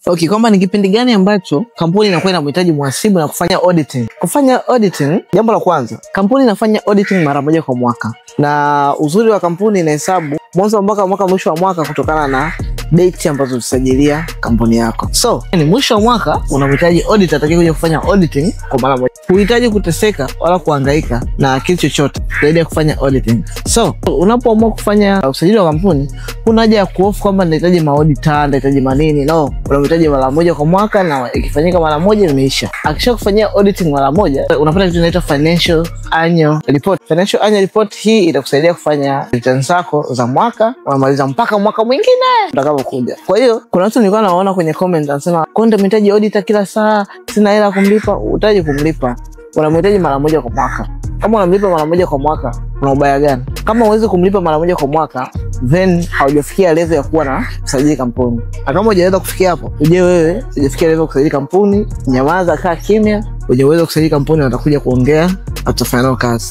Okay, kwamba ni kipindi gani ambacho kampuni inakuwa inamhitaji mhasibu na kufanya auditing. Kufanya auditing, jambo la kwanza, kampuni inafanya auditing mara moja kwa mwaka. Na uzuri wa kampuni inahesabu mwanzo wa mwaka mwisho wa mwaka kutokana na date ambazo ulisajilia kampuni yako. So, ni mwisho wa mwaka unamhitaji auditor atakaye kufanya auditing kwa mara moja. Huhitaji kuteseka wala kuhangaika na kitu chochote zaidi ya kufanya auditing. So, unapoamua kufanya usajili wa kampuni, kuna haja ya kuhofu kwamba nahitaji maauditor, nahitaji manini. No, unamhitaji mara moja kwa mwaka na ikifanyika mara moja imeisha. Akishakufanyia auditing mara moja, unapata kitu inaitwa financial annual report. Financial annual report hii itakusaidia kufanya returns zako za mwaka, unamaliza mpaka mwaka mwingine utakapokuja. Kwa hiyo, kuna watu nilikuwa naona kwenye comment anasema, "Konde mhitaji auditor kila saa, sina hela kumlipa." Utaje kumlipa. Unamhitaji mara moja kwa mwaka. Kama unamlipa mara moja kwa mwaka, una ubaya gani? Kama uweze kumlipa mara moja kwa mwaka, then haujafikia level ya kuwa na kusajili kampuni. Na kama hujaweza kufikia hapo, uje wewe hujafikia level ya kusajili kampuni, nyamaza, kaa kimya. Uje uweze kusajili kampuni, watakuja kuongea, atafanya nao kazi.